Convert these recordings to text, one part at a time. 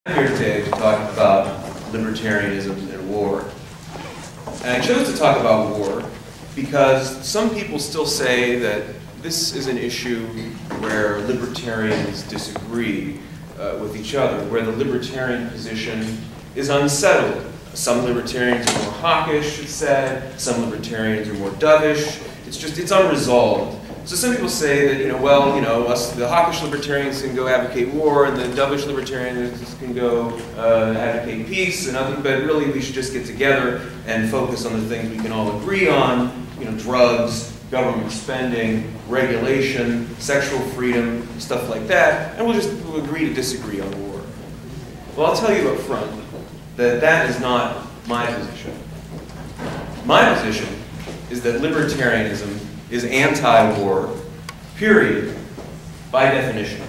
I'm here today to talk about libertarianism and war. And I chose to talk about war because some people still say that this is an issue where libertarians disagree with each other, where the libertarian position is unsettled. Some libertarians are more hawkish, it's said. Some libertarians are more dovish. It's unresolved. So some people say that, us, the hawkish libertarians can go advocate war, and the dovish libertarians can go advocate peace, but really we should just get together and focus on the things we can all agree on, drugs, government spending, regulation, sexual freedom, stuff like that, and we'll agree to disagree on war. Well, I'll tell you up front that that is not my position. My position is that libertarianism is anti-war, period, by definition.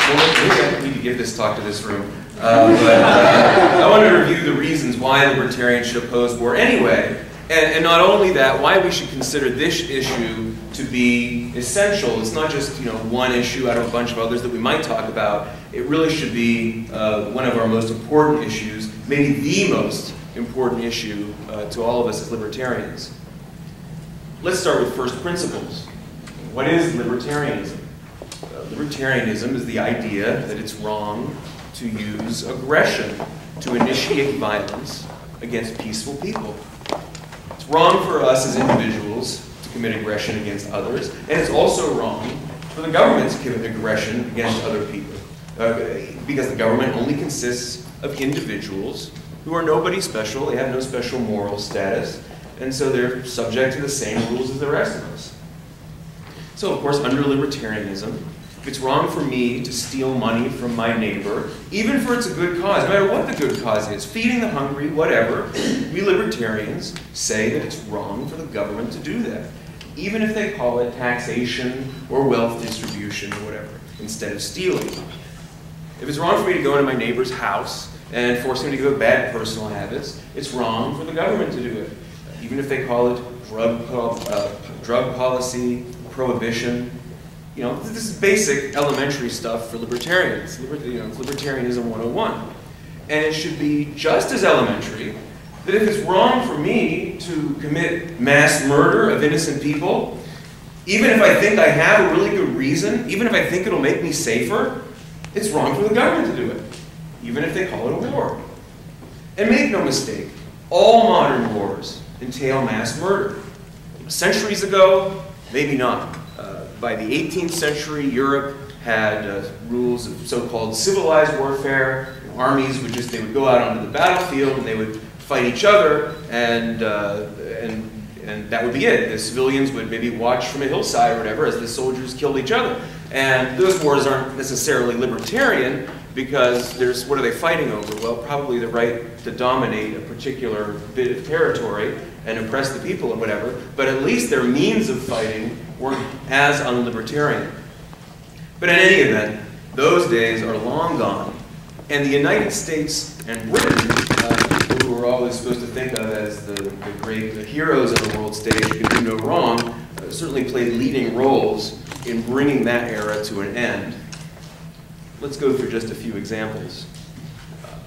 Well, maybe I need to give this talk to this room. I want to review the reasons why libertarians should oppose war anyway, and not only that, why we should consider this issue to be essential. It's not just one issue out of a bunch of others that we might talk about. It really should be one of our most important issues, maybe the most important issue to all of us as libertarians. Let's start with first principles. What is libertarianism? Libertarianism is the idea that it's wrong to use aggression to initiate violence against peaceful people. It's wrong for us as individuals to commit aggression against others, and it's also wrong for the government to commit aggression against other people, because the government only consists of individuals who are nobody special, they have no special moral status, and so they're subject to the same rules as the rest of us. So, of course, under libertarianism, it's wrong for me to steal money from my neighbor, even if it's a good cause, no matter what the good cause is, feeding the hungry, whatever. We libertarians say that it's wrong for the government to do that, even if they call it taxation or wealth distribution or whatever, instead of stealing. If it's wrong for me to go into my neighbor's house and force him to give up bad personal habits, it's wrong for the government to do it, even if they call it drug policy, prohibition. This is basic elementary stuff for libertarians. Libertarianism 101. And it should be just as elementary that if it's wrong for me to commit mass murder of innocent people, even if I think I have a really good reason, even if I think it'll make me safer, it's wrong for the government to do it, even if they call it a war. And make no mistake, all modern wars entail mass murder. Centuries ago, maybe not. By the 18th century, Europe had rules of so-called civilized warfare. Armies would go out onto the battlefield and they would fight each other, and that would be it. The civilians would maybe watch from a hillside or whatever as the soldiers killed each other. And those wars aren't necessarily libertarian because what are they fighting over? Well, probably the right to dominate a particular bit of territory and oppress the people and whatever, but at least their means of fighting weren't as unlibertarian. But in any event, those days are long gone, and the United States and Britain, who we're always supposed to think of as the great heroes on the world stage who can do no wrong, certainly played leading roles in bringing that era to an end. Let's go through just a few examples.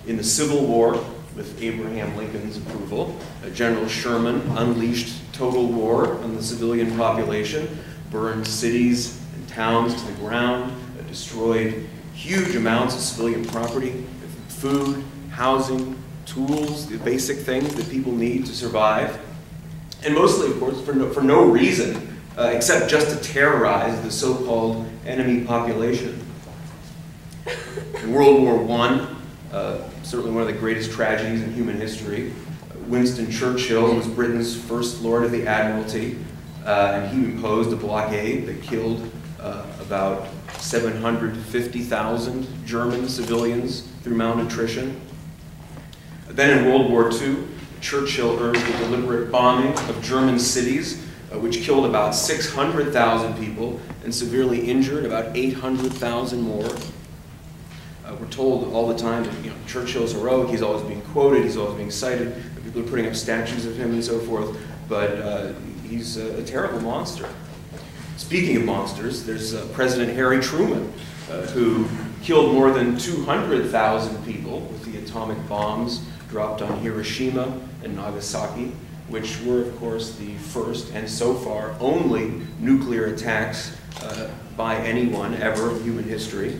In the Civil War, with Abraham Lincoln's approval, General Sherman unleashed total war on the civilian population, burned cities and towns to the ground, destroyed huge amounts of civilian property, food, housing, tools, the basic things that people need to survive. And mostly, of course, for no reason, except just to terrorize the so-called enemy population. In World War I, certainly one of the greatest tragedies in human history, Winston Churchill was Britain's first Lord of the Admiralty, and he imposed a blockade that killed about 750,000 German civilians through malnutrition. Then in World War II, Churchill urged the deliberate bombing of German cities, which killed about 600,000 people and severely injured about 800,000 more. We're told all the time that Churchill's heroic, he's always being quoted, he's always being cited. People are putting up statues of him and so forth, but he's a terrible monster. Speaking of monsters, there's President Harry Truman, who killed more than 200,000 people with the atomic bombs dropped on Hiroshima and Nagasaki, which were, of course, the first and so far only nuclear attacks by anyone ever in human history.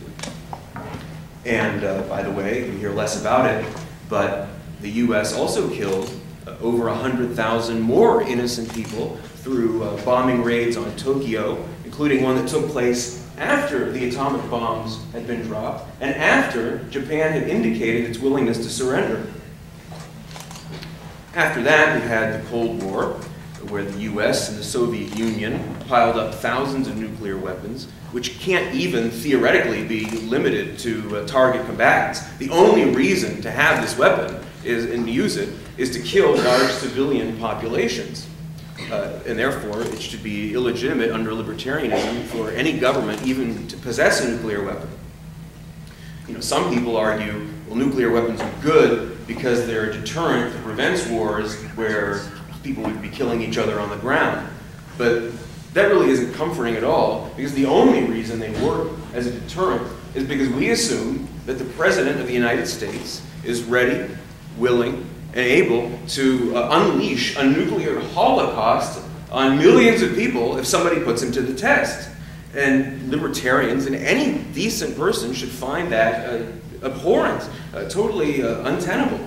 And by the way, you hear less about it, but the US also killed over 100,000 more innocent people through bombing raids on Tokyo, including one that took place after the atomic bombs had been dropped and after Japan had indicated its willingness to surrender. After that, we had the Cold War, where the US and the Soviet Union piled up thousands of nuclear weapons, which can't even theoretically be limited to target combatants. The only reason to have this weapon and use it is to kill large civilian populations. And therefore, it should be illegitimate under libertarianism for any government even to possess a nuclear weapon. You know, some people argue, well, nuclear weapons are good because they're a deterrent that prevents wars where people would be killing each other on the ground. But that really isn't comforting at all, because the only reason they work as a deterrent is because we assume that the President of the United States is ready, willing, and able to unleash a nuclear holocaust on millions of people if somebody puts him to the test. And libertarians and any decent person should find that abhorrent, totally untenable.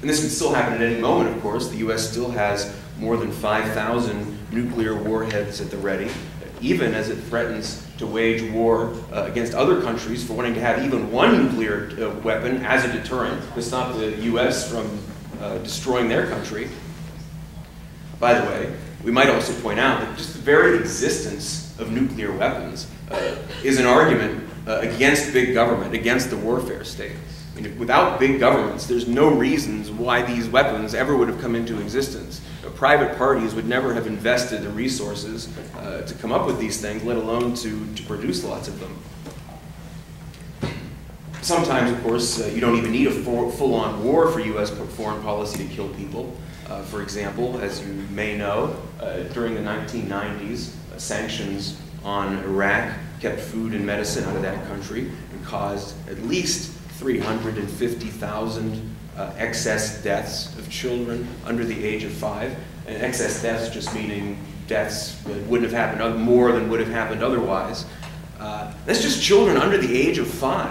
And this can still happen at any moment, of course. The US still has more than 5,000 nuclear warheads at the ready, even as it threatens to wage war against other countries for wanting to have even one nuclear weapon as a deterrent to stop the US from destroying their country. By the way, we might also point out that just the very existence of nuclear weapons is an argument against big government, against the warfare state. I mean, without big governments, there's no reasons why these weapons ever would have come into existence. Private parties would never have invested the resources to come up with these things, let alone to produce lots of them. Sometimes, of course, you don't even need a full-on war for US foreign policy to kill people. For example, as you may know, during the 1990s, sanctions on Iraq kept food and medicine out of that country and caused at least 350,000 excess deaths of children under the age of 5. And excess deaths just meaning deaths that wouldn't have happened, more than would have happened otherwise. That's just children under the age of 5.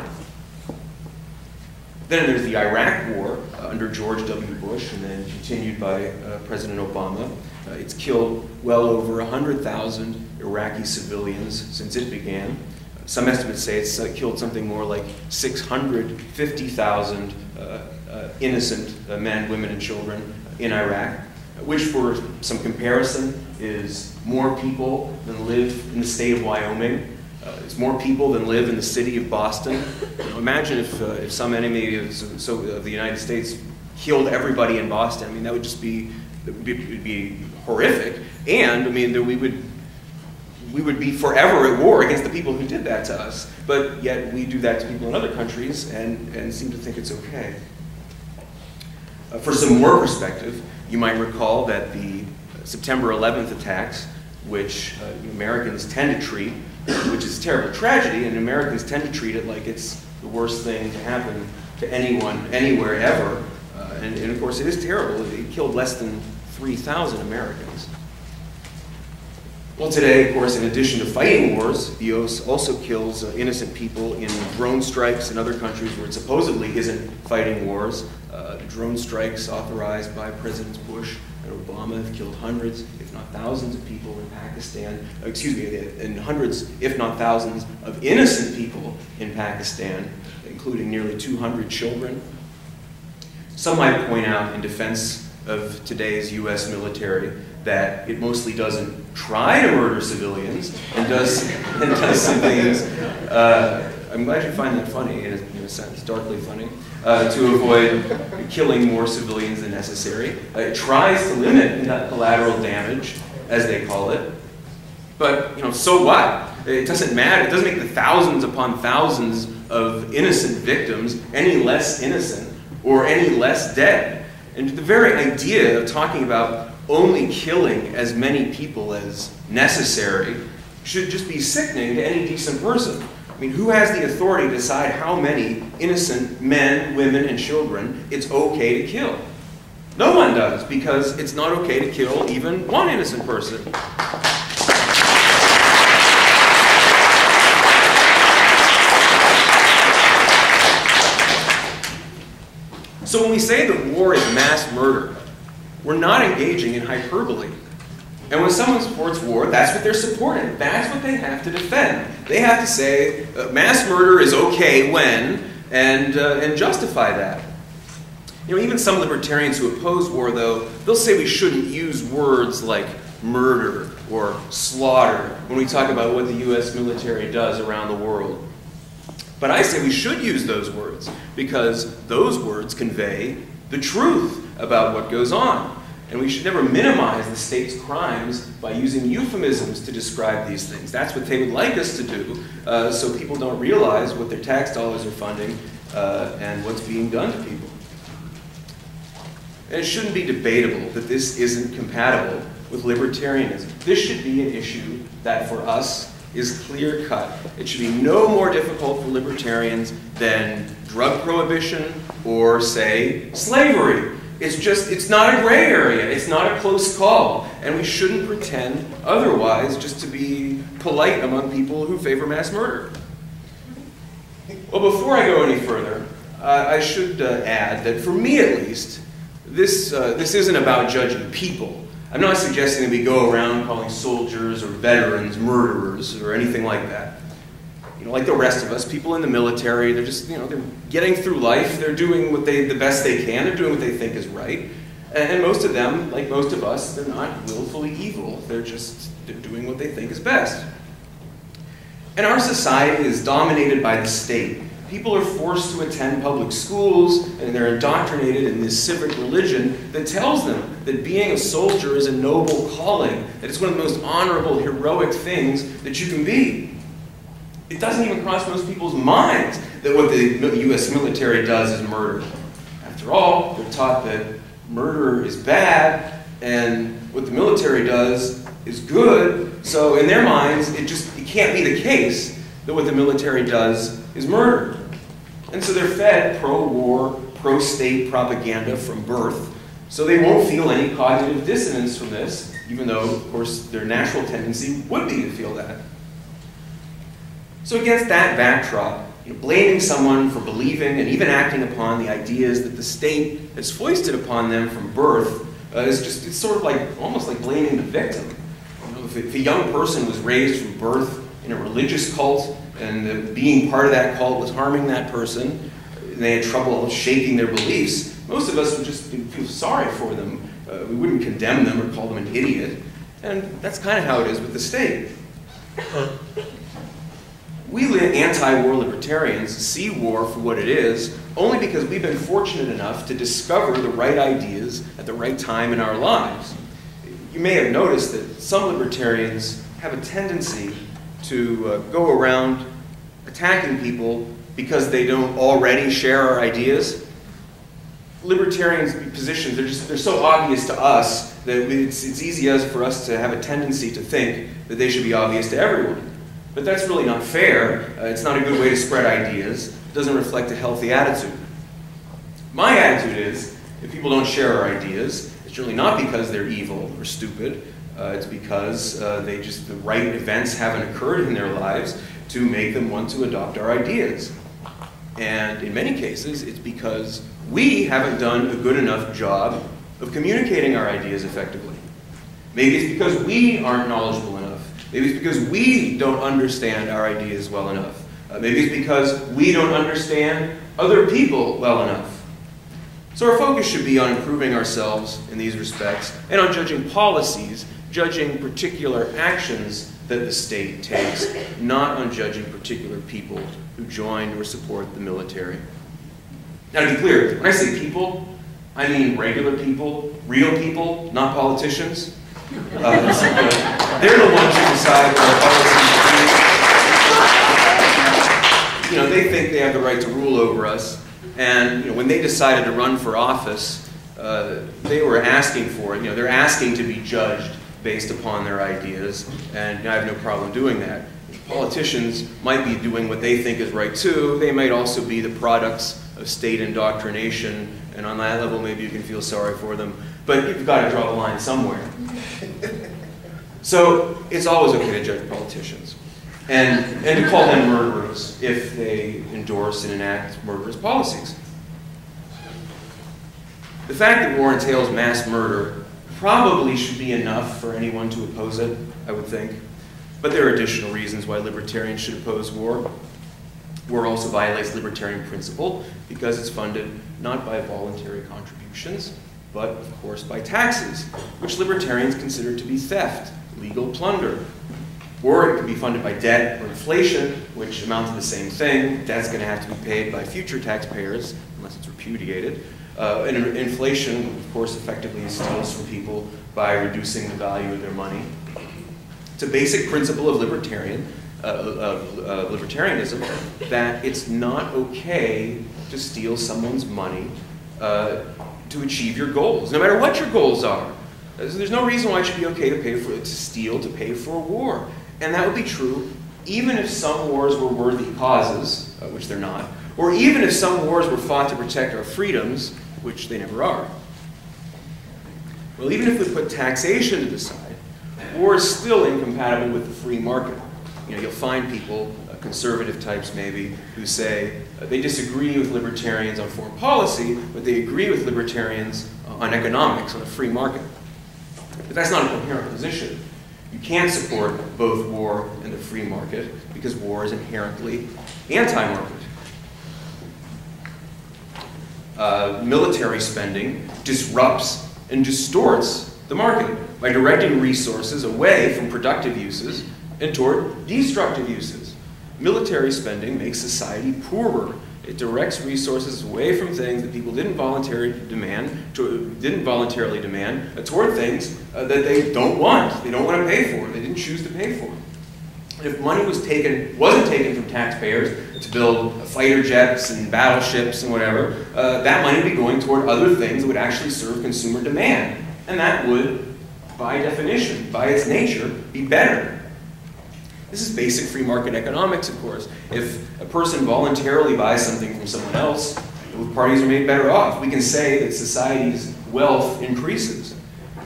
Then there's the Iraq War under George W. Bush and then continued by President Obama. It's killed well over 100,000 Iraqi civilians since it began. Some estimates say it's killed something more like 650,000 innocent men, women, and children in Iraq, which for some comparison is more people than live in the state of Wyoming. It's more people than live in the city of Boston. You know, imagine if some enemy of the United States killed everybody in Boston. I mean, that would just be, it'd be horrific. And, I mean, we would be forever at war against the people who did that to us. But yet we do that to people in other countries and seem to think it's okay. For some more perspective, you might recall that the September 11th attacks, which Americans tend to treat, which is a terrible tragedy, and Americans tend to treat it like it's the worst thing to happen to anyone, anywhere, ever. And of course, it is terrible. It killed less than 3,000 Americans. Well, today, of course, in addition to fighting wars, the US also kills innocent people in drone strikes in other countries where it supposedly isn't fighting wars. Drone strikes authorized by Presidents Bush and Obama have killed hundreds, if not thousands of people in Pakistan, and hundreds, if not thousands, of innocent people in Pakistan, including nearly 200 children. Some might point out in defense of today's US military that it mostly doesn't try to murder civilians and does some things. I'm glad you find that funny, in a sense, darkly funny, to avoid killing more civilians than necessary. It tries to limit collateral damage, as they call it. But, so what? It doesn't matter. It doesn't make the thousands upon thousands of innocent victims any less innocent or any less dead. And the very idea of talking about only killing as many people as necessary should just be sickening to any decent person. I mean, who has the authority to decide how many innocent men, women, and children it's okay to kill? No one does, because it's not okay to kill even one innocent person. So when we say that war is mass murder, we're not engaging in hyperbole. And when someone supports war, that's what they're supporting. That's what they have to defend. They have to say mass murder is okay when, and justify that. You know, even some libertarians who oppose war, though, they'll say we shouldn't use words like murder or slaughter when we talk about what the U.S. military does around the world. But I say we should use those words because those words convey the truth about what goes on. And we should never minimize the state's crimes by using euphemisms to describe these things. That's what they would like us to do, so people don't realize what their tax dollars are funding and what's being done to people. And it shouldn't be debatable that this isn't compatible with libertarianism. This should be an issue that for us is clear-cut. It should be no more difficult for libertarians than drug prohibition or, say, slavery. It's not a gray area. It's not a close call. And we shouldn't pretend otherwise just to be polite among people who favor mass murder. Well, before I go any further, I should add that for me at least, this isn't about judging people. I'm not suggesting that we go around calling soldiers or veterans murderers or anything like that. You know, like the rest of us, people in the military, they're just, they're getting through life. They're doing the best they can. They're doing what they think is right. And most of them, like most of us, they're not willfully evil. They're doing what they think is best. And our society is dominated by the state. People are forced to attend public schools, and they're indoctrinated in this civic religion that tells them that being a soldier is a noble calling, that it's one of the most honorable, heroic things that you can be. It doesn't even cross most people's minds that what the U.S. military does is murder. After all, they're taught that murder is bad, and what the military does is good, so in their minds, it can't be the case that what the military does is murder. And so they're fed pro-war, pro-state propaganda from birth, so they won't feel any cognitive dissonance from this, even though, of course, their natural tendency would be to feel that. So against that backdrop, blaming someone for believing and even acting upon the ideas that the state has foisted upon them from birth it's sort of like, almost like blaming the victim. If a young person was raised from birth in a religious cult, and being part of that cult was harming that person, and they had trouble shaking their beliefs, most of us would just feel sorry for them. We wouldn't condemn them or call them an idiot. And that's kind of how it is with the state. We anti-war libertarians see war for what it is only because we've been fortunate enough to discover the right ideas at the right time in our lives. You may have noticed that some libertarians have a tendency to go around attacking people because they don't already share our ideas. Libertarians' positions, they're so obvious to us that it's easy for us to have a tendency to think that they should be obvious to everyone. But that's really not fair. It's not a good way to spread ideas. It doesn't reflect a healthy attitude. My attitude is, if people don't share our ideas, it's really not because they're evil or stupid. It's because the right events haven't occurred in their lives to make them want to adopt our ideas. And in many cases, it's because we haven't done a good enough job of communicating our ideas effectively. Maybe it's because we aren't knowledgeable enough. Maybe it's because we don't understand our ideas well enough. Maybe it's because we don't understand other people well enough. So our focus should be on improving ourselves in these respects and on judging policies, judging particular actions that the state takes, not on judging particular people who join or support the military. Now, to be clear, when I say people, I mean regular people, real people, not politicians. They're the ones who decide what our policies do. They think they have the right to rule over us, and when they decided to run for office, they were asking for it. They're asking to be judged based upon their ideas, and I have no problem doing that. Politicians might be doing what they think is right too. They might also be the products of state indoctrination, and on that level maybe you can feel sorry for them, but you've got to draw the line somewhere. So it's always okay to judge politicians, and to call them murderers if they endorse and enact murderous policies. The fact that war entails mass murder probably should be enough for anyone to oppose it, I would think. But there are additional reasons why libertarians should oppose war. War also violates libertarian principle because it's funded not by voluntary contributions, but of course by taxes, which libertarians consider to be theft, legal plunder. Or it can be funded by debt or inflation, which amount to the same thing. Debt's going to have to be paid by future taxpayers, unless it's repudiated. And inflation, of course, effectively steals from people by reducing the value of their money. It's a basic principle of libertarianism that it's not okay to steal someone's money to achieve your goals, no matter what your goals are. There's no reason why it should be okay to steal to pay for a war. And that would be true even if some wars were worthy causes, which they're not, or even if some wars were fought to protect our freedoms, which they never are. Well, even if we put taxation to the side, war is still incompatible with the free market. You'll find people, conservative types maybe, who say they disagree with libertarians on foreign policy, but they agree with libertarians on economics, on the free market. But that's not a coherent position. You can't support both war and the free market because war is inherently anti-market. Military spending disrupts and distorts the market by directing resources away from productive uses and toward destructive uses. Military spending makes society poorer. It directs resources away from things that people didn't voluntarily demand toward things that they don't want. They don't want to pay for. They didn't choose to pay for. And if money wasn't taken from taxpayers to build fighter jets and battleships and whatever, that money would be going toward other things that would actually serve consumer demand. And that would, by definition, by its nature, be better. This is basic free market economics, of course. If a person voluntarily buys something from someone else, both parties are made better off. We can say that society's wealth increases.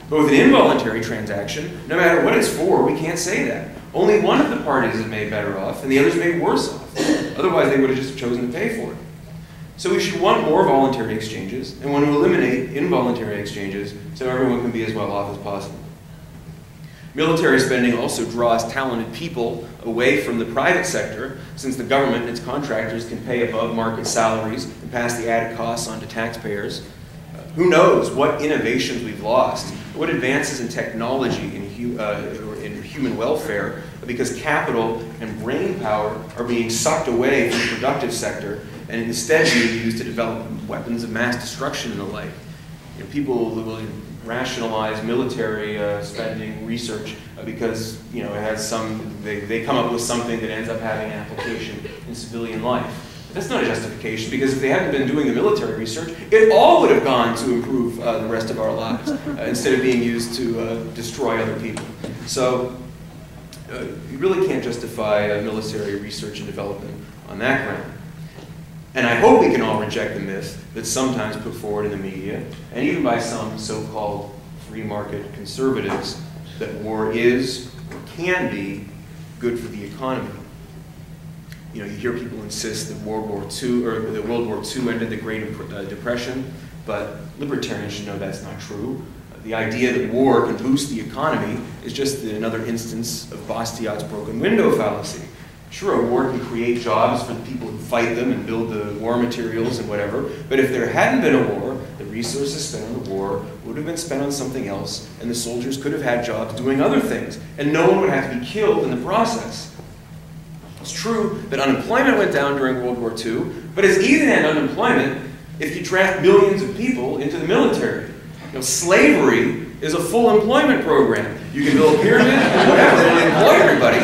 But with an involuntary transaction, no matter what it's for, we can't say that. Only one of the parties is made better off, and the other is made worse off. Otherwise, they would have just chosen to pay for it. So we should want more voluntary exchanges, and want to eliminate involuntary exchanges so everyone can be as well off as possible. Military spending also draws talented people away from the private sector, since the government and its contractors can pay above market salaries and pass the added costs on to taxpayers. Who knows what innovations we've lost, what advances in technology in human welfare, because capital and brain power are being sucked away from the productive sector and instead being used to develop weapons of mass destruction and the like. People will rationalize military spending research because it has they come up with something that ends up having an application in civilian life. But that's not a justification, because if they hadn't been doing the military research, it all would have gone to improve the rest of our lives instead of being used to destroy other people. So you really can't justify military research and development on that ground. And I hope we can all reject the myth that's sometimes put forward in the media, and even by some so-called free market conservatives, that war is, or can be, good for the economy. You hear people insist that World War II ended the Great Depression, but libertarians should know that's not true. The idea that war can boost the economy is just another instance of Bastiat's broken window fallacy. Sure, a war can create jobs for the people who fight them and build the war materials and whatever, but if there hadn't been a war, the resources spent on the war would have been spent on something else, and the soldiers could have had jobs doing other things, and no one would have to be killed in the process. It's true that unemployment went down during World War II, but it's easy to end unemployment if you draft millions of people into the military. Slavery is a full employment program. You can build pyramids and whatever and employ everybody.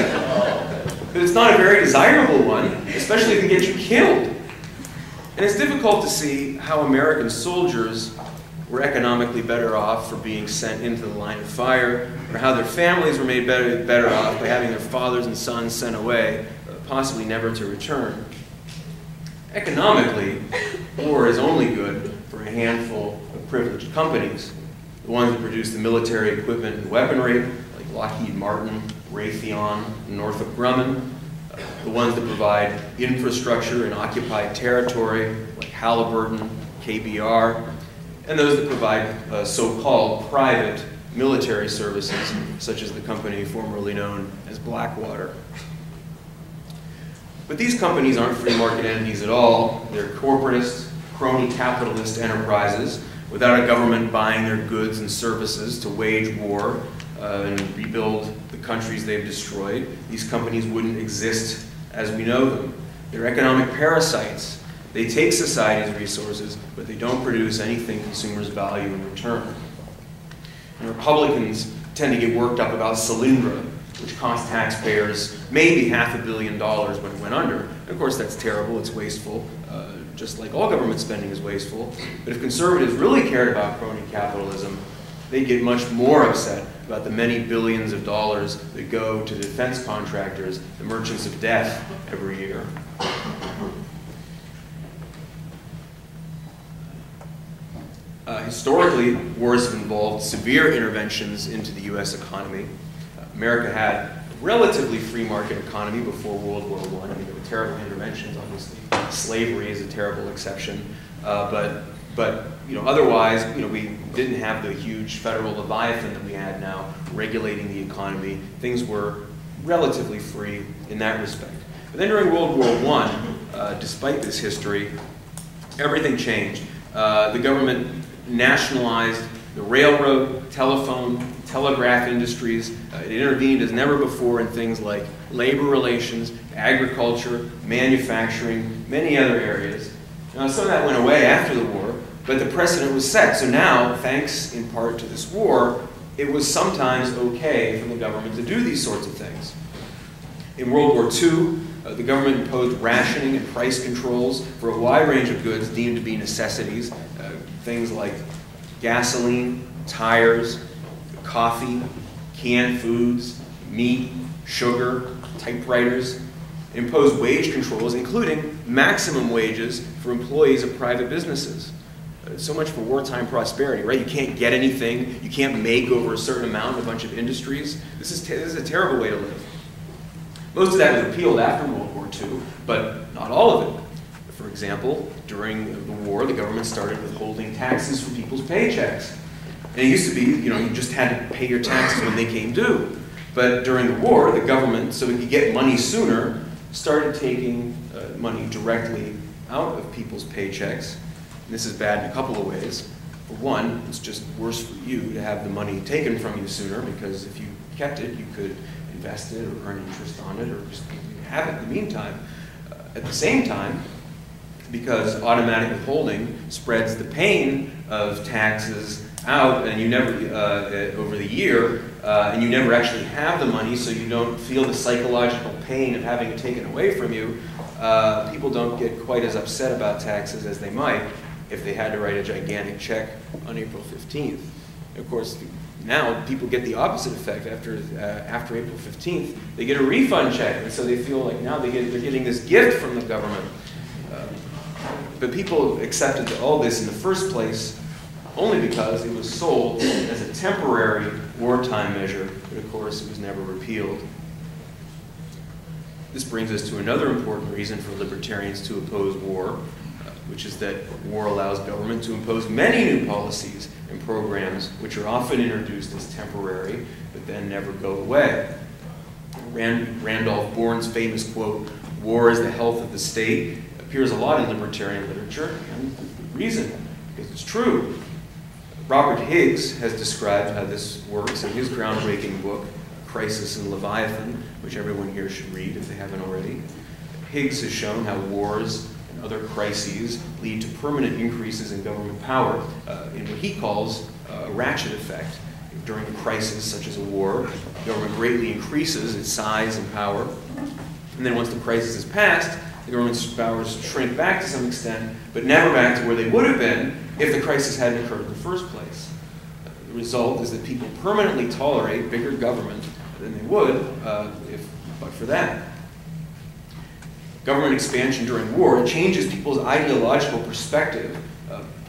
But it's not a very desirable one, especially if it can get you killed. And it's difficult to see how American soldiers were economically better off for being sent into the line of fire, or how their families were made better off by having their fathers and sons sent away, possibly never to return. Economically, war is only good for a handful of privileged companies, the ones that produce the military equipment and weaponry, like Lockheed Martin, Raytheon, and Northrop Grumman, the ones that provide infrastructure in occupied territory, like Halliburton, KBR, and those that provide so-called private military services, such as the company formerly known as Blackwater. But these companies aren't free market entities at all. They're corporatist, crony capitalist enterprises without a government buying their goods and services to wage war and rebuild the countries they've destroyed. These companies wouldn't exist as we know them. They're economic parasites. They take society's resources, but they don't produce anything consumers value in return. And Republicans tend to get worked up about Solyndra, which cost taxpayers maybe $500 million when it went under. And of course, that's terrible, it's wasteful, just like all government spending is wasteful. But if conservatives really cared about crony capitalism, they'd get much more upset about the many billions of dollars that go to defense contractors, the merchants of death, every year. Historically, wars have involved severe interventions into the US economy. America had a relatively free market economy before World War I. I mean, there were terrible interventions, obviously. Slavery is a terrible exception. But otherwise, we didn't have the huge federal leviathan that we had now regulating the economy. Things were relatively free in that respect. But then during World War I, despite this history, everything changed. The government nationalized the railroad, telephone, telegraph industries. It intervened as never before in things like labor relations, agriculture, manufacturing, many other areas. Now, some of that went away after the war, but the precedent was set. So now, thanks in part to this war, it was sometimes okay for the government to do these sorts of things. In World War II, the government imposed rationing and price controls for a wide range of goods deemed to be necessities, things like gasoline, tires, coffee, canned foods, meat, sugar, typewriters. It imposed wage controls, including maximum wages for employees of private businesses. So much for wartime prosperity, right? You can't get anything, you can't make over a certain amount in a bunch of industries. This is a terrible way to live. Most of that was repealed after World War II, but not all of it. For example, during the war, the government started withholding taxes from people's paychecks. And it used to be, you just had to pay your taxes when they came due. But during the war, the government, so it could get money sooner, started taking money directly out of people's paychecks. And this is bad in a couple of ways. For one, it's just worse for you to have the money taken from you sooner, because if you kept it, you could invest it or earn interest on it or just have it in the meantime. At the same time, because automatic withholding spreads the pain of taxes out, and you never over the year, and you never actually have the money, so you don't feel the psychological pain of having it taken away from you. People don't get quite as upset about taxes as they might if they had to write a gigantic check on April 15th. Of course, now people get the opposite effect. After April 15th, they get a refund check, and so they feel like now they're getting this gift from the government. But people accepted all this in the first place only because it was sold as a temporary wartime measure, but of course it was never repealed. This brings us to another important reason for libertarians to oppose war, which is that war allows government to impose many new policies and programs which are often introduced as temporary, but then never go away. Randolph Bourne's famous quote, "War is the health of the state," appears a lot in libertarian literature, and for good reason, because it's true. Robert Higgs has described how this works in his groundbreaking book, Crisis in Leviathan, which everyone here should read if they haven't already. Higgs has shown how wars and other crises lead to permanent increases in government power in what he calls a ratchet effect. During a crisis such as a war, the government greatly increases its size and power, and then once the crisis is passed, the government's powers shrink back to some extent, but never back to where they would have been if the crisis hadn't occurred in the first place. The result is that people permanently tolerate bigger government than they would but for that. Government expansion during war changes people's ideological perspective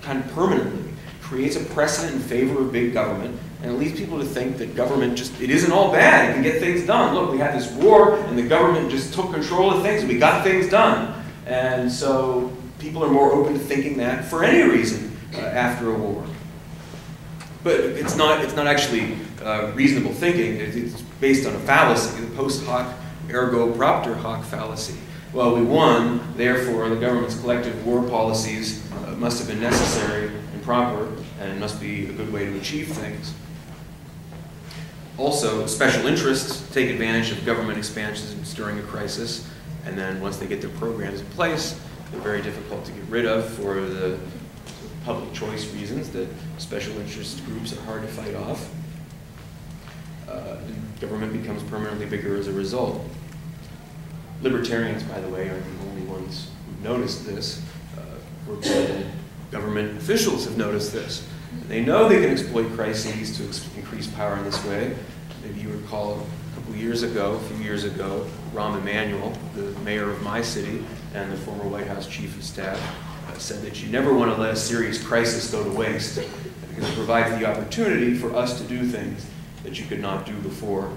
kind of permanently, creates a precedent in favor of big government, and it leads people to think that government it isn't all bad, it can get things done. Look, we had this war, and the government just took control of things, and we got things done. And so people are more open to thinking that for any reason after a war. But it's not actually reasonable thinking. It's based on a fallacy, the post hoc ergo propter hoc fallacy. Well, we won, therefore the government's collective war policies must have been necessary and proper, and must be a good way to achieve things. Also, special interests take advantage of government expansions during a crisis, and then once they get their programs in place, they're very difficult to get rid of for the public choice reasons that special interest groups are hard to fight off. Government becomes permanently bigger as a result. Libertarians, by the way, aren't the only ones who've noticed this. Government officials have noticed this. They know they can exploit crises to increase power in this way. Maybe you recall a few years ago, Rahm Emanuel, the mayor of my city and the former White House chief of staff, said that you never want to let a serious crisis go to waste because it provides the opportunity for us to do things that you could not do before.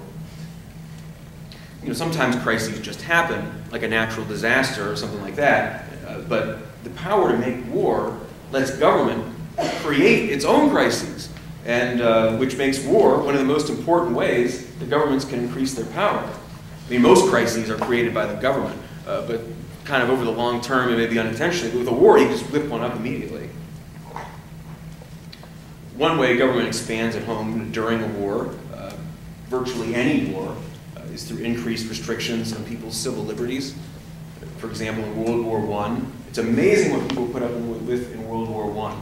You know, sometimes crises just happen, like a natural disaster or something like that, but the power to make war lets government create its own crises, and which makes war one of the most important ways that governments can increase their power. I mean, most crises are created by the government, but kind of over the long term, it may be unintentionally, but with a war, you can just whip one up immediately. One way government expands at home during a war, virtually any war, is through increased restrictions on people's civil liberties. For example, in World War I, it's amazing what people put up with in World War I.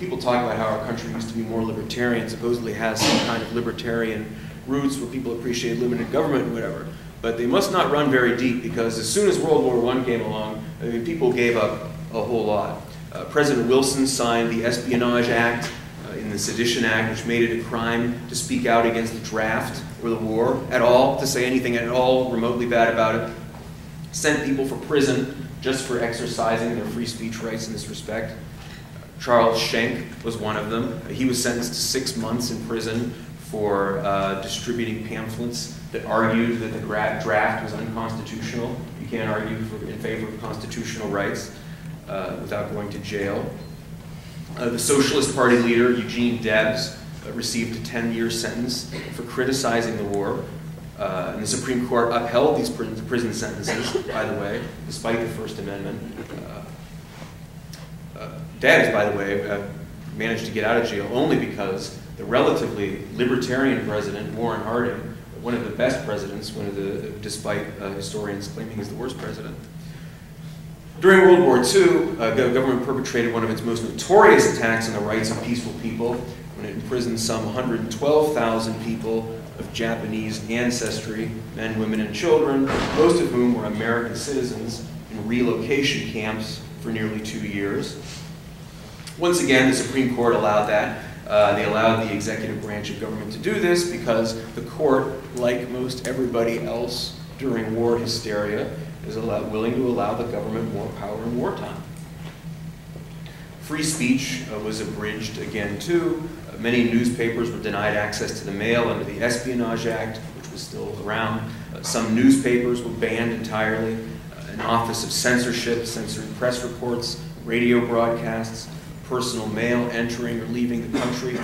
People talk about how our country used to be more libertarian, supposedly has some kind of libertarian roots where people appreciate limited government and whatever. But they must not run very deep, because as soon as World War I came along, I mean, people gave up a whole lot. President Wilson signed the Espionage Act in the Sedition Act, which made it a crime to speak out against the draft or the war at all, to say anything at all remotely bad about it. Sent people for prison just for exercising their free speech rights in this respect. Charles Schenck was one of them. He was sentenced to 6 months in prison for distributing pamphlets that argued that the draft was unconstitutional. You can't argue in favor of constitutional rights without going to jail. The Socialist Party leader, Eugene Debs, received a 10-year sentence for criticizing the war. And the Supreme Court upheld these prison sentences, by the way, despite the First Amendment. Debs, by the way, managed to get out of jail only because the relatively libertarian president, Warren Harding, one of the best presidents, despite historians claiming he's the worst president. During World War II, government perpetrated one of its most notorious attacks on the rights of peaceful people when it imprisoned some 112,000 people of Japanese ancestry, men, women, and children, most of whom were American citizens, in relocation camps for nearly 2 years. Once again, the Supreme Court allowed that. They allowed the executive branch of government to do this because the court, like most everybody else during war hysteria, is willing to allow the government more power in wartime. Free speech was abridged again too. Many newspapers were denied access to the mail under the Espionage Act, which was still around. Some newspapers were banned entirely. An office of censorship censored press reports, radio broadcasts, personal mail entering or leaving the country. In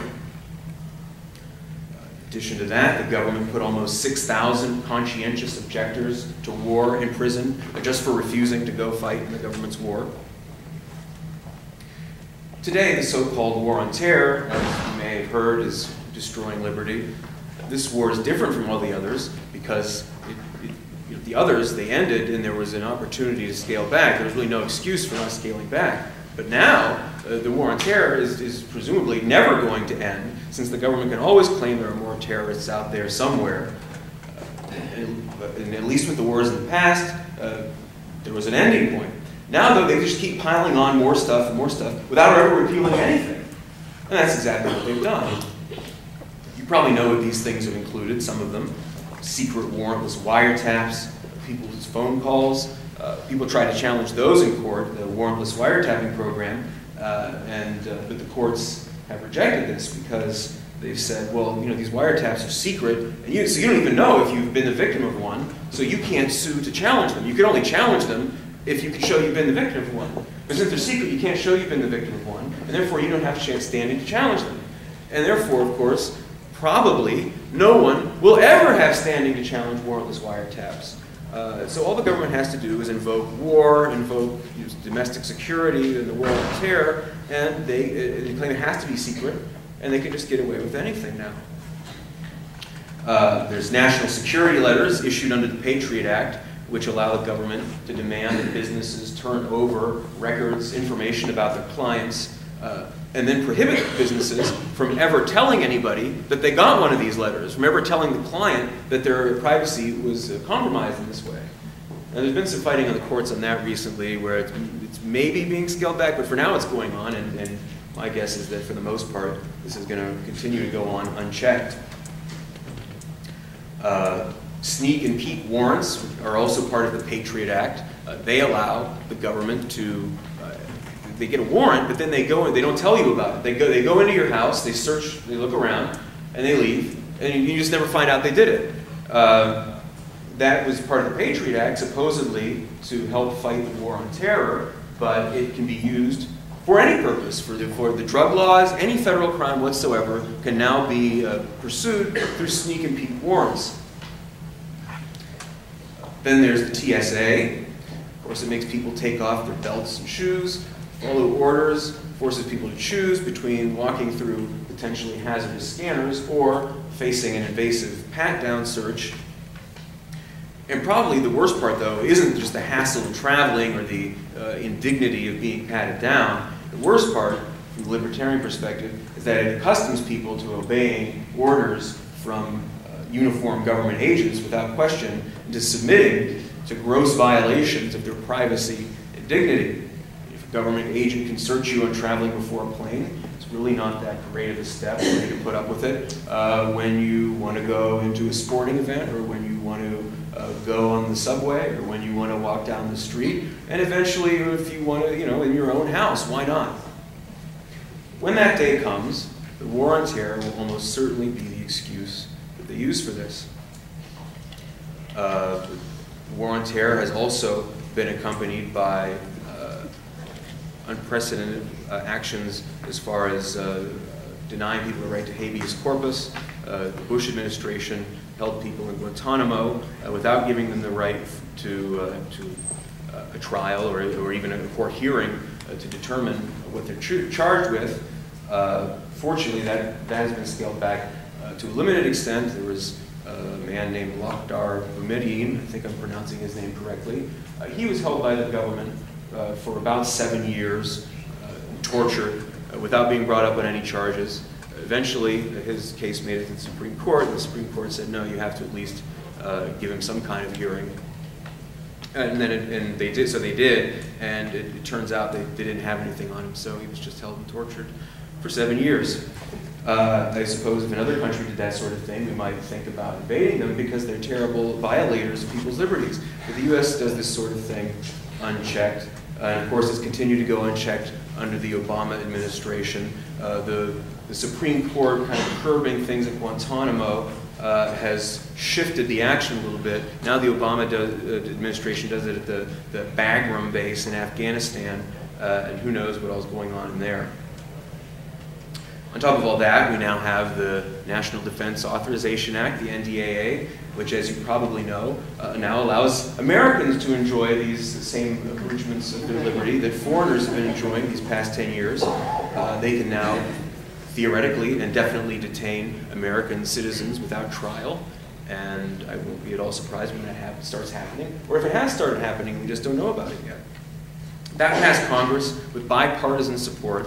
addition to that, the government put almost 6,000 conscientious objectors to war in prison just for refusing to go fight in the government's war. Today, the so-called war on terror, as you may have heard, is destroying liberty. This war is different from all the others because the others, they ended and there was an opportunity to scale back. There was really no excuse for not scaling back. But now, the war on terror is presumably never going to end, since the government can always claim there are more terrorists out there somewhere. And at least with the wars in the past, there was an ending point. Now, though, they just keep piling on more stuff and more stuff without ever repealing anything. And that's exactly what they've done. You probably know what these things have included, some of them. Secret warrantless wiretaps, people's phone calls. People try to challenge those in court, the warrantless wiretapping program, but the courts have rejected this because they've said, well, you know, these wiretaps are secret, and so you don't even know if you've been the victim of one, so you can't sue to challenge them. You can only challenge them if you can show you've been the victim of one. But since they're secret, you can't show you've been the victim of one, and therefore you don't have a chance standing to challenge them. And therefore, of course, probably no one will ever have standing to challenge warrantless wiretaps. So all the government has to do is invoke war, invoke domestic security and the war on terror, and they claim it has to be secret, and they can just get away with anything now. There's national security letters issued under the Patriot Act, which allow the government to demand that businesses turn over records, information about their clients, and then prohibit businesses from ever telling anybody that they got one of these letters, from ever telling the client that their privacy was compromised in this way. Now, there's been some fighting on the courts on that recently where it's maybe being scaled back, but for now it's going on, and my guess is that for the most part, this is going to continue to go on unchecked. Sneak and peek warrants are also part of the Patriot Act. They allow the government to they get a warrant, but then they go and they don't tell you about it. They go into your house, they search, they look around, and they leave, and you just never find out they did it. That was part of the Patriot Act, supposedly to help fight the war on terror, but it can be used for any purpose, for the drug laws. Any federal crime whatsoever can now be pursued through sneak and peek warrants. Then there's the TSA. Of course, it makes people take off their belts and shoes, follow orders, forces people to choose between walking through potentially hazardous scanners or facing an invasive pat-down search. And probably the worst part, though, isn't just the hassle of traveling or the indignity of being patted down. The worst part, from the libertarian perspective, is that it accustoms people to obeying orders from uniformed government agents without question, and to submitting to gross violations of their privacy and dignity. If a government agent can search you on traveling before a plane, it's really not that great of a step for you to put up with it when you want to go into a sporting event, or when you want to go on the subway, or when you want to walk down the street, and eventually if you want to, in your own house, why not? When that day comes, the war on terror will almost certainly be the excuse that they use for this. The war on terror has also been accompanied by unprecedented actions as far as denying people the right to habeas corpus. The Bush administration held people in Guantanamo without giving them the right to a trial or even a court hearing to determine what they're charged with. Fortunately, that has been scaled back to a limited extent. There was a man named Jacob Huebert, I think I'm pronouncing his name correctly. He was held by the government for about 7 years, tortured, without being brought up on any charges. Eventually, his case made it to the Supreme Court, and the Supreme Court said, no, you have to at least give him some kind of hearing. And then they did, so they did, and it turns out they didn't have anything on him, so he was just held and tortured for 7 years. I suppose if another country did that sort of thing, we might think about invading them because they're terrible violators of people's liberties. But the U.S. does this sort of thing unchecked. And of course, it's continued to go unchecked under the Obama administration. The Supreme Court kind of curbing things at Guantanamo has shifted the action a little bit. Now the Obama administration does it at the Bagram base in Afghanistan, and who knows what else is going on in there. On top of all that, we now have the National Defense Authorization Act, the NDAA, which, as you probably know, now allows Americans to enjoy these same abridgments of their liberty that foreigners have been enjoying these past 10 years. They can now theoretically and definitely detain American citizens without trial, and I won't be at all surprised when that starts happening. Or if it has started happening, we just don't know about it yet. That passed Congress with bipartisan support.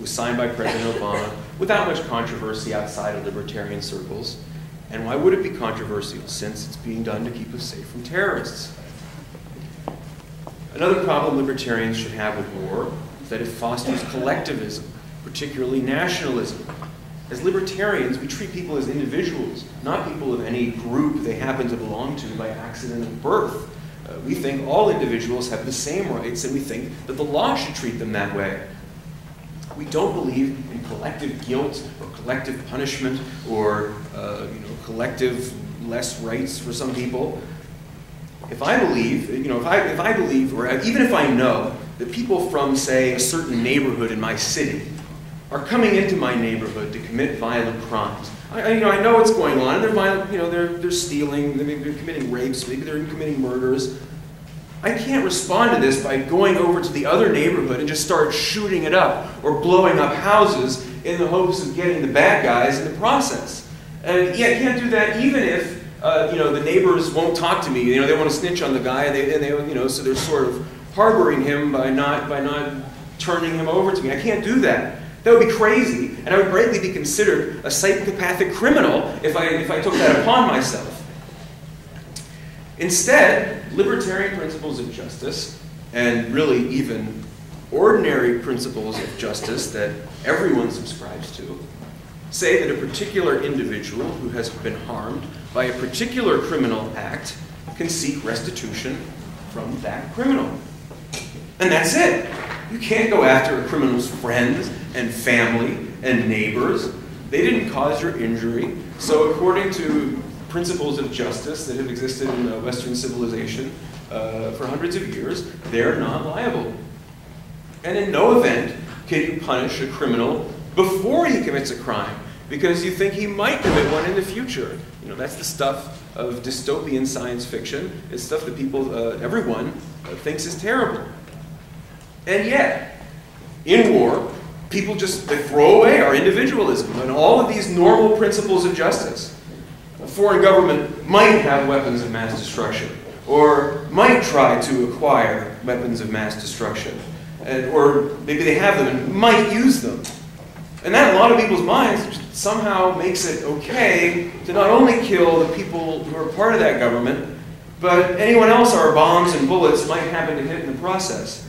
Was signed by President Obama without much controversy outside of libertarian circles. And why would it be controversial, since it's being done to keep us safe from terrorists? Another problem libertarians should have with war is that it fosters collectivism, particularly nationalism. As libertarians, we treat people as individuals, not people of any group they happen to belong to by accident of birth. We think all individuals have the same rights, and we think that the law should treat them that way. We don't believe in collective guilt or collective punishment or collective less rights for some people. If I believe, if I believe, or even if I know that people from, say, a certain neighborhood in my city are coming into my neighborhood to commit violent crimes. I know what's going on. They're violent. They're stealing. They're committing rapes. Maybe they're committing murders. I can't respond to this by going over to the other neighborhood and just start shooting it up or blowing up houses in the hopes of getting the bad guys in the process. And yeah, I can't do that even if the neighbors won't talk to me. They want to snitch on the guy, so they're sort of harboring him by not turning him over to me. I can't do that. That would be crazy, and I would greatly be considered a psychopathic criminal if I took that upon myself. Instead, libertarian principles of justice, and really even ordinary principles of justice that everyone subscribes to, say that a particular individual who has been harmed by a particular criminal act can seek restitution from that criminal. And that's it. You can't go after a criminal's friends and family and neighbors. They didn't cause your injury. So according to principles of justice that have existed in Western civilization for hundreds of years, they're not liable. And in no event can you punish a criminal before he commits a crime because you think he might commit one in the future. That's the stuff of dystopian science fiction. It's stuff that everyone thinks is terrible. And yet, in war, people just throw away our individualism and all of these normal principles of justice. A foreign government might have weapons of mass destruction, or might try to acquire weapons of mass destruction, or maybe they have them and might use them. And that, in a lot of people's minds, somehow makes it okay to not only kill the people who are part of that government, but anyone else our bombs and bullets might happen to hit in the process.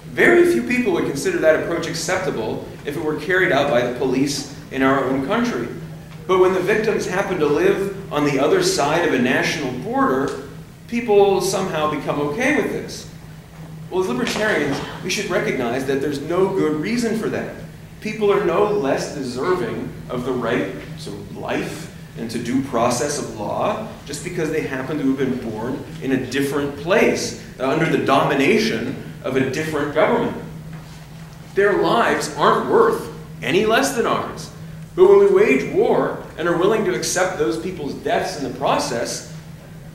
Very few people would consider that approach acceptable if it were carried out by the police in our own country. But when the victims happen to live on the other side of a national border, people somehow become okay with this. Well, as libertarians, we should recognize that there's no good reason for that. People are no less deserving of the right to life and to due process of law just because they happen to have been born in a different place, under the domination of a different government. Their lives aren't worth any less than ours. But when we wage war and are willing to accept those people's deaths in the process,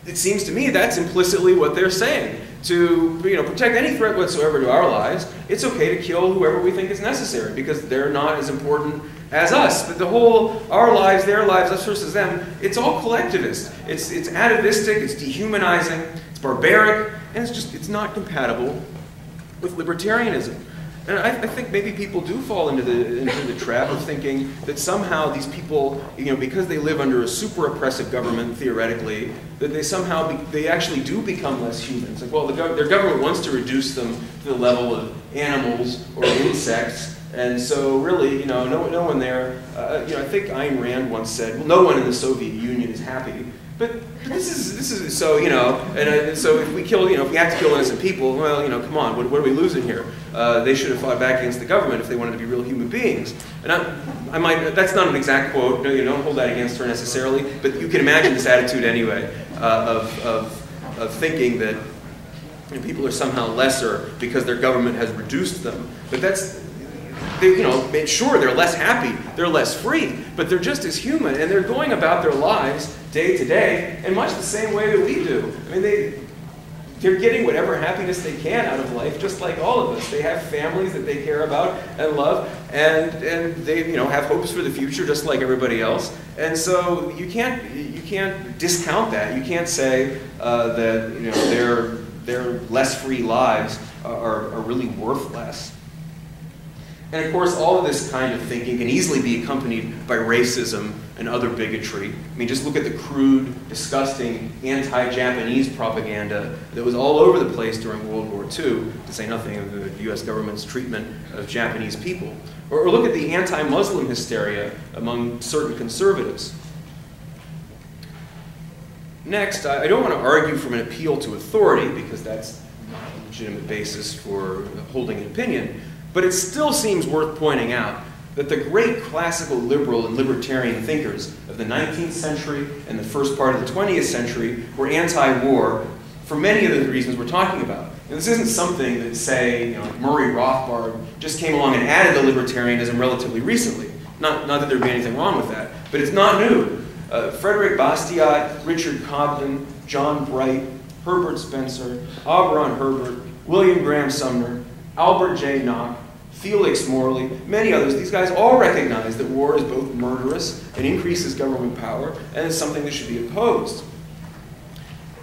it seems to me that's implicitly what they're saying. To protect any threat whatsoever to our lives, it's okay to kill whoever we think is necessary because they're not as important as us. But the whole, our lives, their lives, us versus them, it's all collectivist. It's atavistic, it's dehumanizing, it's barbaric, and it's not compatible with libertarianism. And I think maybe people do fall into the trap of thinking that somehow these people, because they live under a super oppressive government, theoretically, that they actually do become less human. It's like, well, their government wants to reduce them to the level of animals or insects, and so really, no one there. I think Ayn Rand once said, well, no one in the Soviet Union is happy. But this is so, and so if we kill, if we have to kill innocent people, well, come on, what are we losing here? They should have fought back against the government if they wanted to be real human beings. And that's not an exact quote, don't hold that against her necessarily, but you can imagine this attitude anyway, of thinking that people are somehow lesser because their government has reduced them. But sure, they're less happy, they're less free, but they're just as human, and they're going about their lives day to day in much the same way that we do. I mean, they're getting whatever happiness they can out of life, just like all of us. They have families that they care about and love, and they have hopes for the future, just like everybody else. And so you can't discount that. You can't say that their less free lives are really worth less. And of course, all of this kind of thinking can easily be accompanied by racism and other bigotry. I mean, just look at the crude, disgusting, anti-Japanese propaganda that was all over the place during World War II, to say nothing of the US government's treatment of Japanese people. Or look at the anti-Muslim hysteria among certain conservatives. Next, I don't want to argue from an appeal to authority, because that's not a legitimate basis for holding an opinion, but it still seems worth pointing out that the great classical liberal and libertarian thinkers of the 19th century and the first part of the 20th century were anti-war for many of the reasons we're talking about. And this isn't something that, say, Murray Rothbard just came along and added to libertarianism relatively recently. Not that there'd be anything wrong with that, but it's not new. Frederick Bastiat, Richard Cobden, John Bright, Herbert Spencer, Auberon Herbert, William Graham Sumner, Albert J. Nock, Felix Morley, many others, these guys all recognize that war is both murderous and increases government power, and is something that should be opposed.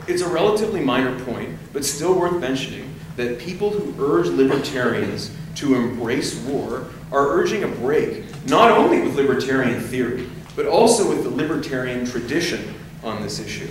It's a relatively minor point, but still worth mentioning, that people who urge libertarians to embrace war are urging a break, not only with libertarian theory, but also with the libertarian tradition on this issue.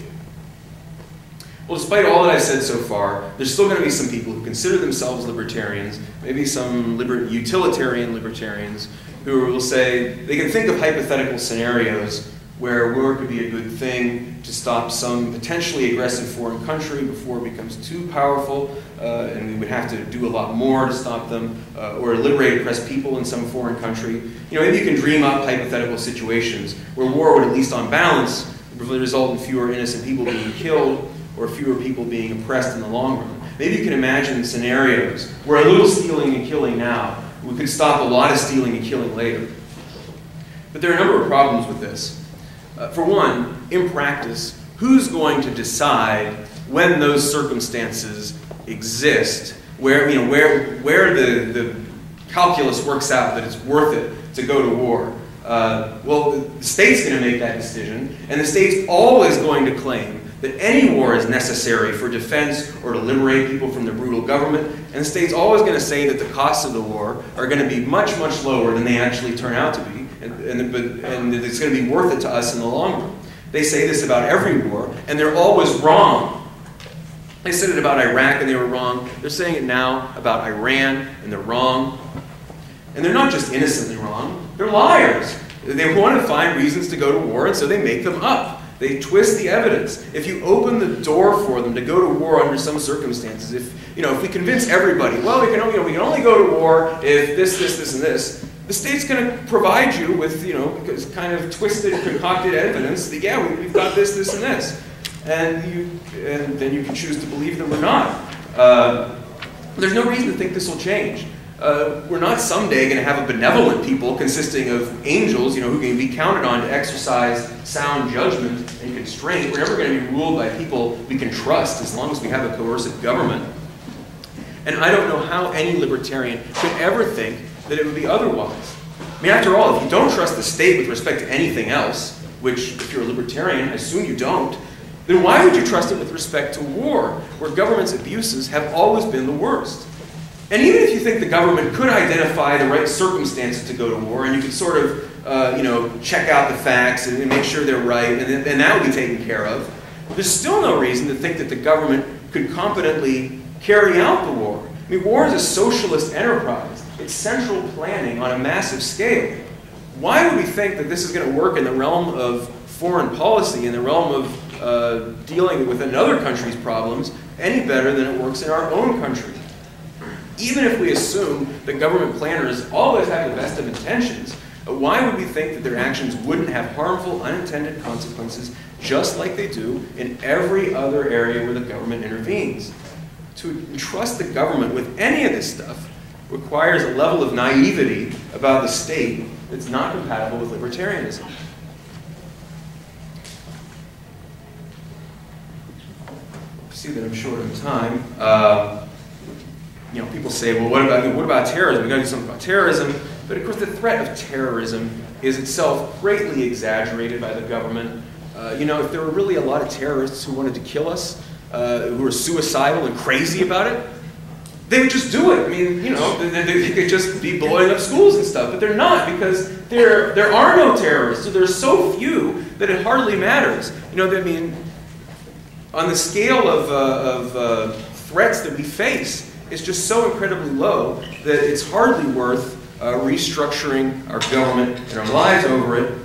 Well, despite all that I've said so far, there's still going to be some people who consider themselves libertarians, maybe some utilitarian libertarians, who will say they can think of hypothetical scenarios where war could be a good thing to stop some potentially aggressive foreign country before it becomes too powerful, and we would have to do a lot more to stop them, or liberate oppressed people in some foreign country. Maybe you can dream up hypothetical situations where war would, at least on balance, result in fewer innocent people being killed, or fewer people being oppressed in the long run. Maybe you can imagine scenarios where a little stealing and killing now we could stop a lot of stealing and killing later. But there are a number of problems with this. For one, in practice, who's going to decide when those circumstances exist, where the calculus works out that it's worth it to go to war? Well, the state's going to make that decision, and the state's always going to claim that any war is necessary for defense or to liberate people from the brutal government, and the state's always going to say that the costs of the war are going to be much, much lower than they actually turn out to be, and that it's going to be worth it to us in the long run. They say this about every war, and they're always wrong. They said it about Iraq, and they were wrong. They're saying it now about Iran, and they're wrong. And they're not just innocently wrong, they're liars. They want to find reasons to go to war, and so they make them up. They twist the evidence. If you open the door for them to go to war under some circumstances, if we convince everybody, well, we can only go to war if this, and this, the state's going to provide you with, kind of twisted, concocted evidence that, yeah, we've got this, and this. And then you can choose to believe them or not. There's no reason to think this will change. We're not someday going to have a benevolent people consisting of angels, who can be counted on to exercise sound judgment and constraint. We're never going to be ruled by people we can trust as long as we have a coercive government. And I don't know how any libertarian could ever think that it would be otherwise. I mean, after all, if you don't trust the state with respect to anything else, which, if you're a libertarian, I assume you don't, then why would you trust it with respect to war, where government's abuses have always been the worst? And even if you think the government could identify the right circumstances to go to war, and you could sort of, check out the facts and make sure they're right, and that would be taken care of, there's still no reason to think that the government could competently carry out the war. I mean, war is a socialist enterprise. It's central planning on a massive scale. Why would we think that this is going to work in the realm of foreign policy, in the realm of dealing with another country's problems, any better than it works in our own country? Even if we assume that government planners always have the best of intentions, why would we think that their actions wouldn't have harmful, unintended consequences, just like they do in every other area where the government intervenes? To entrust the government with any of this stuff requires a level of naivety about the state that's not compatible with libertarianism. I see that I'm short on time. People say, well, what about terrorism? We've got to do something about terrorism. But of course, the threat of terrorism is itself greatly exaggerated by the government. If there were really a lot of terrorists who wanted to kill us, who were suicidal and crazy about it, they would just do it. I mean, you know, they could just be blowing up schools and stuff, but they're not, because there are no terrorists. So there's so few that it hardly matters. You know, I mean, on the scale of threats that we face, it's just so incredibly low that it's hardly worth restructuring our government and our lives over it.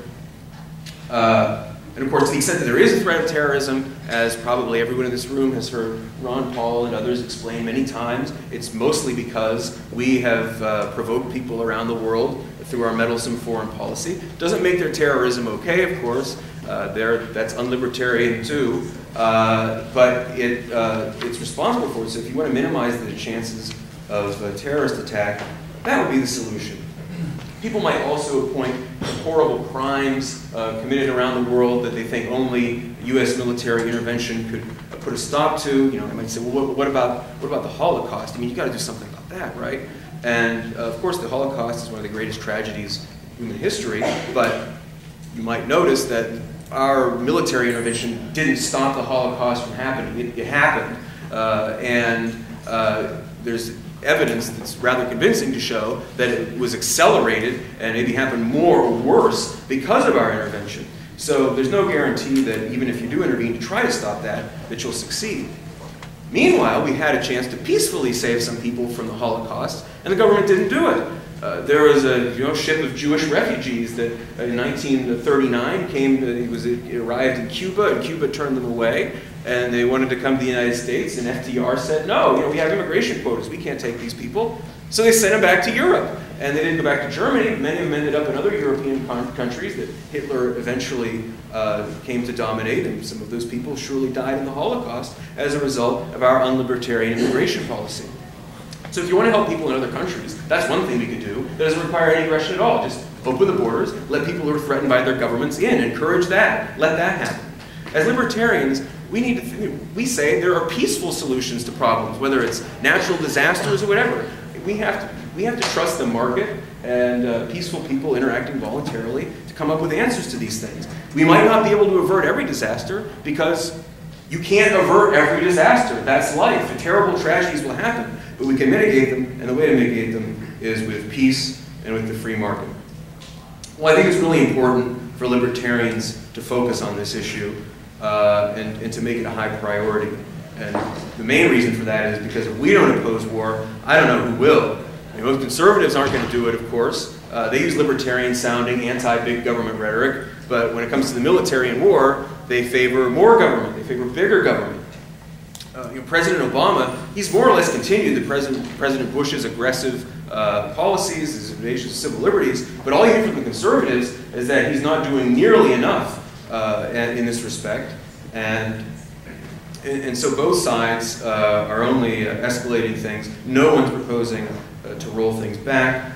And of course, to the extent that there is a threat of terrorism, as probably everyone in this room has heard Ron Paul and others explain many times, it's mostly because we have provoked people around the world through our meddlesome foreign policy. Doesn't make their terrorism okay, of course. That's unlibertarian too. But it's responsible for it. So if you want to minimize the chances of a terrorist attack, that would be the solution. People might also point to horrible crimes committed around the world that they think only U.S. military intervention could put a stop to. You know, they might say, well, what about the Holocaust? I mean, you got to do something about that, right? And of course, the Holocaust is one of the greatest tragedies in human history. But you might notice that our military intervention didn't stop the Holocaust from happening. It happened, and there's evidence that's rather convincing to show that it was accelerated and maybe happened more or worse because of our intervention. So there's no guarantee that even if you do intervene to try to stop that you'll succeed. Meanwhile, we had a chance to peacefully save some people from the Holocaust, and the government didn't do it. There was a ship of Jewish refugees that in 1939 it arrived in Cuba, and Cuba turned them away, and they wanted to come to the United States, and FDR said, no, we have immigration quotas, we can't take these people. So they sent them back to Europe, and they didn't go back to Germany. Many of them ended up in other European countries that Hitler eventually came to dominate, and some of those people surely died in the Holocaust as a result of our unlibertarian immigration policy. So if you want to help people in other countries, that's one thing we could do. That doesn't require any aggression at all. Just open the borders, let people who are threatened by their governments in, encourage that, let that happen. As libertarians, we say there are peaceful solutions to problems, whether it's natural disasters or whatever. We have to trust the market and peaceful people interacting voluntarily to come up with answers to these things. We might not be able to avert every disaster because you can't avert every disaster. That's life. And terrible tragedies will happen. But we can mitigate them, and the way to mitigate them is with peace and with the free market. Well, I think it's really important for libertarians to focus on this issue and to make it a high priority. And the main reason for that is because if we don't oppose war, I don't know who will. I mean, most conservatives aren't going to do it, of course. They use libertarian-sounding, anti-big government rhetoric, but when it comes to the military and war, they favor more government. They favor bigger government. President Obama, he's more or less continued President Bush's aggressive policies, his invasion of civil liberties, but all you hear from the conservatives is that he's not doing nearly enough in this respect. And so both sides are only escalating things. No one's proposing to roll things back.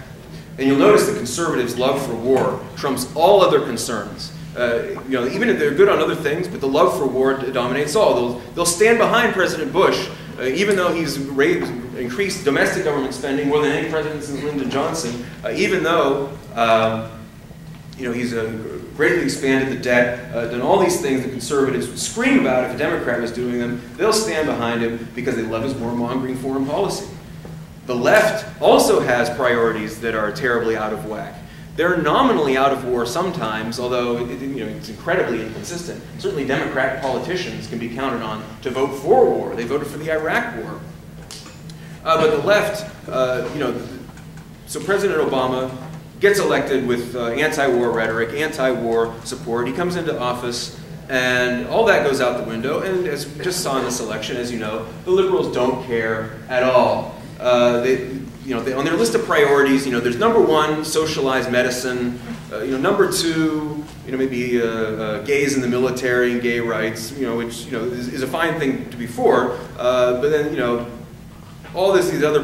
And you'll notice the conservatives' love for war trumps all other concerns. Even if they're good on other things, but the love for war dominates all. They'll stand behind President Bush, even though he's increased domestic government spending more than any president since Lyndon Johnson, even though he's greatly expanded the debt, done all these things the conservatives would scream about if a Democrat was doing them. They'll stand behind him because they love his warmongering foreign policy. The left also has priorities that are terribly out of whack. They're nominally out of war sometimes, although it's incredibly inconsistent. Certainly Democratic politicians can be counted on to vote for war. They voted for the Iraq War. But the left, so President Obama gets elected with anti-war rhetoric, anti-war support. He comes into office, and all that goes out the window. And as we just saw in this election, as you know, the liberals don't care at all. On their list of priorities, there's number one, socialized medicine. Number two, maybe gays in the military and gay rights, which is a fine thing to be for. But then all these other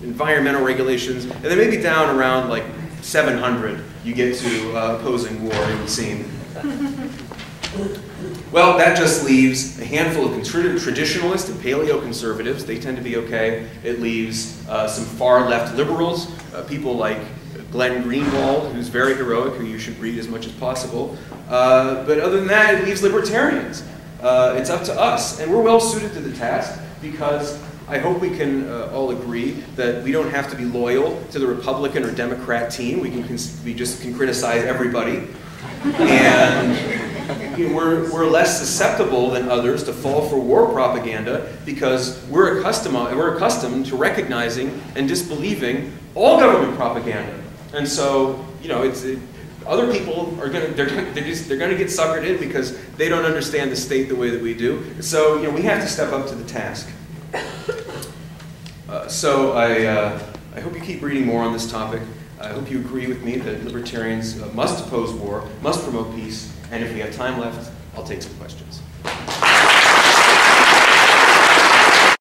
environmental regulations, and then maybe down around like 700, you get to opposing war, it would seem. Well, that just leaves a handful of traditionalist and paleo-conservatives. They tend to be okay. It leaves some far-left liberals, people like Glenn Greenwald, who's very heroic, who you should read as much as possible. But other than that, it leaves libertarians. It's up to us. And we're well suited to the task because I hope we can all agree that we don't have to be loyal to the Republican or Democrat team. We just can criticize everybody. And you know, we're less susceptible than others to fall for war propaganda because we're accustomed to recognizing and disbelieving all government propaganda. And so, you know, other people are they're going to get suckered in because they don't understand the state the way that we do. So, you know, we have to step up to the task. So I hope you keep reading more on this topic. I hope you agree with me that libertarians must oppose war, must promote peace, and if we have time left, I'll take some questions.